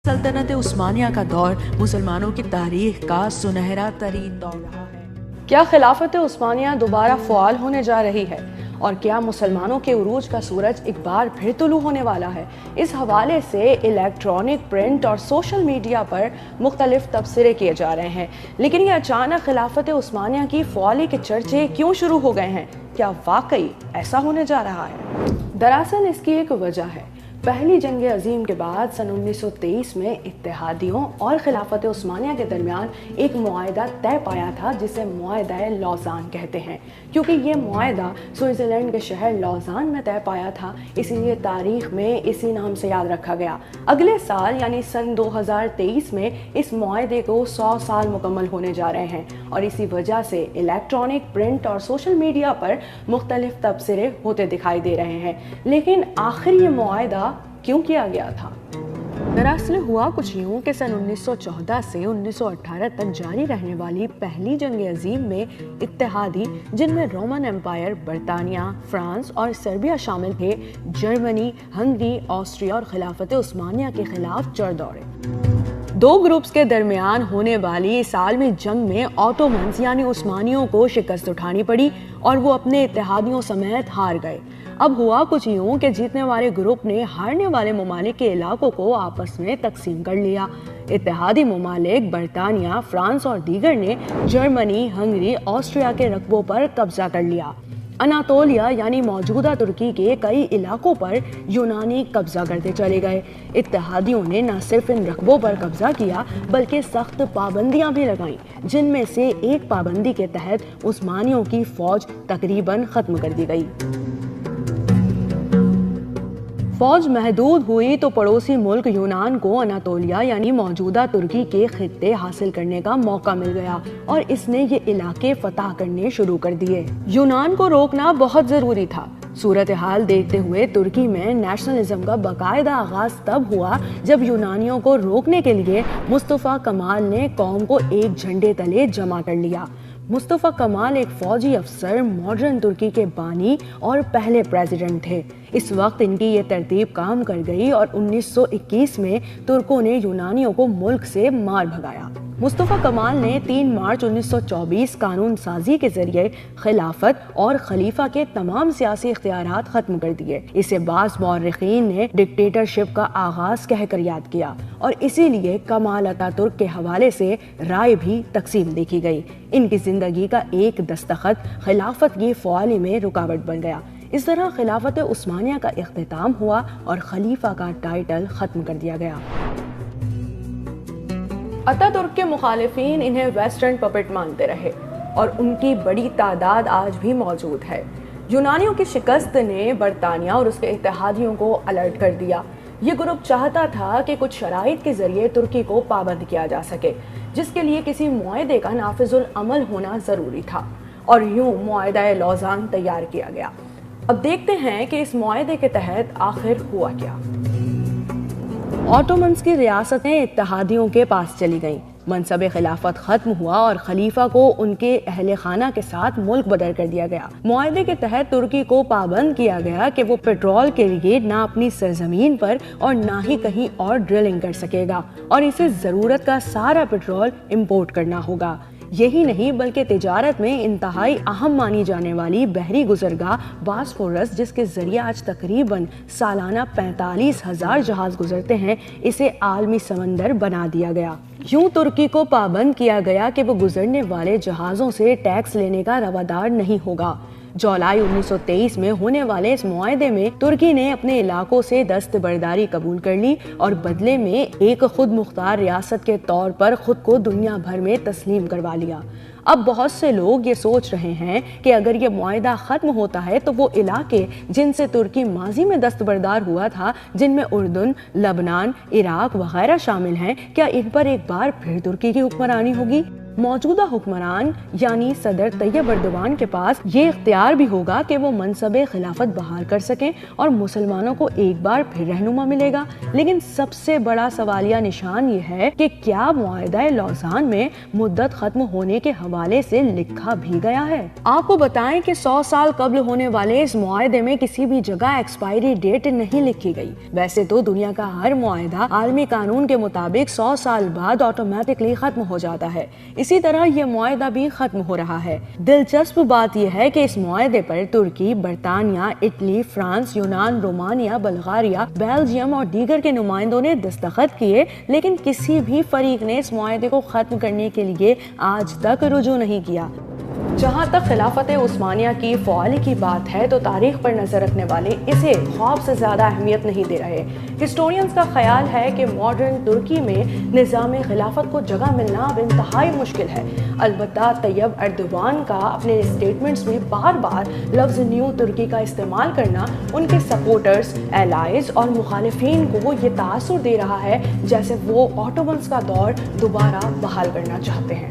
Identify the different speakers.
Speaker 1: सल्तनत उस्मानिया का दौर मुसलमानों की तारीख का सुनहरा तरीन दौर रहा है।
Speaker 2: क्या खिलाफत उस्मानिया दोबारा फ़आल होने जा रही है और क्या मुसलमानों के उरूज का सूरज एक बार फिर तुलू होने वाला है? इस हवाले से इलेक्ट्रॉनिक, प्रिंट और सोशल मीडिया पर मुख्तलिफ तबसरे किए जा रहे हैं, लेकिन ये अचानक खिलाफत उस्मानिया की फ़आली के चर्चे क्यों शुरू हो गए हैं? क्या वाकई ऐसा होने जा रहा है? दरअसल इसकी एक वजह है। पहली जंग अजीम के बाद सन 1923 में इत्तेहादियों और खिलाफत उस्मानिया के दरमियान एक मुआहदा तय पाया था जिसे मुआहदा लौज़ान कहते हैं। क्योंकि ये मुआहदा स्विट्ज़रलैंड के शहर लौज़ान में तय पाया था, इसीलिए तारीख में इसी नाम से याद रखा गया। अगले साल यानी सन 2023 में इस मुआहदे को 100 साल मुकम्मल होने जा रहे हैं और इसी वजह से इलेक्ट्रॉनिक, प्रिंट और सोशल मीडिया पर मुख्तलिफ तबसरे होते दिखाई दे रहे हैं। लेकिन आखिर ये मुआहदा क्यों किया गया था? दरअसल हुआ कुछ यूं कि सन 1914 से 1918 तक जारी रहने वाली पहली जंग अजीम में इत्तेहादी, जिनमें रोमन एम्पायर, बरतानिया, फ्रांस और सर्बिया शामिल थे, जर्मनी, हंगरी, ऑस्ट्रिया और खिलाफत उस्मानिया के खिलाफ चढ़ दौड़े। दो ग्रुप्स के दरमियान होने वाली इस आलमी जंग में ऑटोमन्स यानी उस्मानियों को शिकस्त उठानी पड़ी और वो अपने इत्तेहादियों समेत हार गए। अब हुआ कुछ यूं कि जीतने वाले ग्रुप ने हारने वाले ममालिक के इलाकों को आपस में तकसीम कर लिया। इत्तेहादी ममालिक बरतानिया, फ्रांस और दीगर ने जर्मनी, हंगरी, ऑस्ट्रिया के रकबों पर कब्जा कर लिया। अनातोलिया यानी मौजूदा तुर्की के कई इलाकों पर यूनानी कब्जा करते चले गए। इत्तेहादियों ने न सिर्फ इन रकबों पर कब्जा किया बल्कि सख्त पाबंदियां भी लगाईं, जिनमें से एक पाबंदी के तहत उस्मानियों की फौज तकरीबन खत्म कर दी गई। फौज महदूद हुई तो पड़ोसी मुल्क यूनान को अनातोलिया यानी मौजूदा तुर्की के खित्ते हासिल करने का मौका मिल गया और इसने ये इलाके फतह करने शुरू कर दिए। यूनान को रोकना बहुत जरूरी था। सूरत हाल देखते हुए तुर्की में नेशनलिज्म का बाकायदा आगाज तब हुआ जब यूनानियों को रोकने के लिए मुस्तफा कमाल ने कौम को एक झंडे तले जमा कर लिया। मुस्तफा कमाल एक फौजी अफसर, मॉडर्न तुर्की के बानी और पहले प्रेसिडेंट थे। इस वक्त इनकी ये तरतीब काम कर गई और 1921 में तुर्कों ने यूनानियों को मुल्क से मार भगाया। मुस्तफा कमाल ने 3 मार्च 1924 कानून साजी के जरिए खिलाफत और खलीफा के तमाम सियासी इख्तियारात खत्म कर दिए। इसे बाज़ मौर्रिखीन ने डिक्टेटरशिप का आगाज कहकर याद किया और इसीलिए कमाल अतातुर्क के हवाले से राय भी तकसीम देखी गई। इनकी जिंदगी का एक दस्तखत खिलाफत की फ़आली में रुकावट बन गया। इस तरह खिलाफत उस्मानिया का इख्तिताम हुआ और खलीफा का टाइटल खत्म कर दिया गया। अतातुर्क के मुखालिफिन इन्हें वेस्टर्न पपेट मानते रहे और उनकी बड़ी तादाद आज भी मौजूद है। यूनानियों की शिकस्त ने बरतानिया और उसके इत्तेहादियों को अलर्ट कर दिया। ये ग्रुप चाहता था कि कुछ शराइत के जरिए तुर्की को पाबंद किया जा सके, जिसके लिए किसी मुआहदे का नाफिजुल अमल होना जरूरी था और यूं मुआहदा लौज़ान तैयार किया गया। अब देखते हैं कि इस मुआहदे के तहत आखिर हुआ क्या। ऑटोमन्स की रियासतें इत्तेहादियों के पास चली गईं। मनसब खिलाफत खत्म हुआ और खलीफा को उनके अहले खाना के साथ मुल्क बदर कर दिया गया। मुआहदे के तहत तुर्की को पाबंद किया गया कि वो पेट्रोल के लिए ना अपनी सरजमीन पर और ना ही कहीं और ड्रिलिंग कर सकेगा और इसे जरूरत का सारा पेट्रोल इंपोर्ट करना होगा। यही नहीं बल्कि तिजारत में इंतहाई अहम मानी जाने वाली बहरी गुजरगाह बॉस्फोरस, जिसके जरिए आज तकरीबन सालाना 45,000 जहाज गुजरते हैं, इसे आलमी समंदर बना दिया गया। यूं तुर्की को पाबंद किया गया कि वो गुजरने वाले जहाजों से टैक्स लेने का रवादार नहीं होगा। जुलाई 1923 में होने वाले इस मुआहदे में तुर्की ने अपने इलाकों से दस्तबरदारी कबूल कर ली और बदले में एक खुद मुख्तार रियासत के तौर पर खुद को दुनिया भर में तस्लीम करवा लिया। अब बहुत से लोग ये सोच रहे हैं कि अगर ये मुआहदा खत्म होता है तो वो इलाके जिनसे तुर्की माजी में दस्तबरदार हुआ था, जिनमें उर्दन, लबनान, इराक वगैरह शामिल हैं, क्या इन पर एक बार फिर तुर्की की हुक्मरानी होगी? موجودہ حکمران یعنی صدر طیب اردوان کے پاس یہ اختیار بھی ہوگا کہ وہ منصب خلافت بحال کر سکیں اور مسلمانوں کو ایک بار پھر رہنما ملے گا۔ لیکن سب سے بڑا سوالیہ نشان یہ ہے کہ کیا معاہدہ لوزان میں مدت ختم ہونے کے حوالے سے لکھا بھی گیا ہے؟ آپ کو بتائیں کہ 100 سال قبل ہونے والے اس معاہدے میں کسی بھی جگہ ایکسپائری ڈیٹ نہیں لکھی گئی۔ ویسے تو دنیا کا ہر معاہدہ عالمی قانون کے مطابق 100 سال بعد آٹومیٹکلی ختم ہو جاتا ہے، اسی طرح یہ معاہدہ بھی ختم ہو رہا ہے۔ دلچسپ بات یہ ہے کہ اس معاہدے پر ترکی، برطانیہ، اٹلی، فرانس، یونان، رومانیہ، بلغاریہ، بیلجیم اور دیگر کے نمائندوں نے دستخط کیے، لیکن کسی بھی فریق نے اس معاہدے کو ختم کرنے کے لیے آج تک رجوع نہیں کیا۔ جہاں تک خلافت عثمانیہ کی فعالی کی بات ہے تو تاریخ پر نظر رکھنے والے اسے خواب سے زیادہ اہمیت نہیں دے رہے۔ ہسٹورینز کا خیال ہے کہ ماڈرن ترکی میں نظام خلافت کو جگہ ملنا اب انتہائی مشکل ہے۔ البتہ طیب اردوان کا اپنے اسٹیٹمنٹس میں بار بار لفظ نیو ترکی کا استعمال کرنا ان کے سپورٹرز، ایلائز اور مخالفین کو یہ تاثر دے رہا ہے جیسے وہ آٹومنز کا دور دوبارہ بحال کرنا چاہتے ہیں۔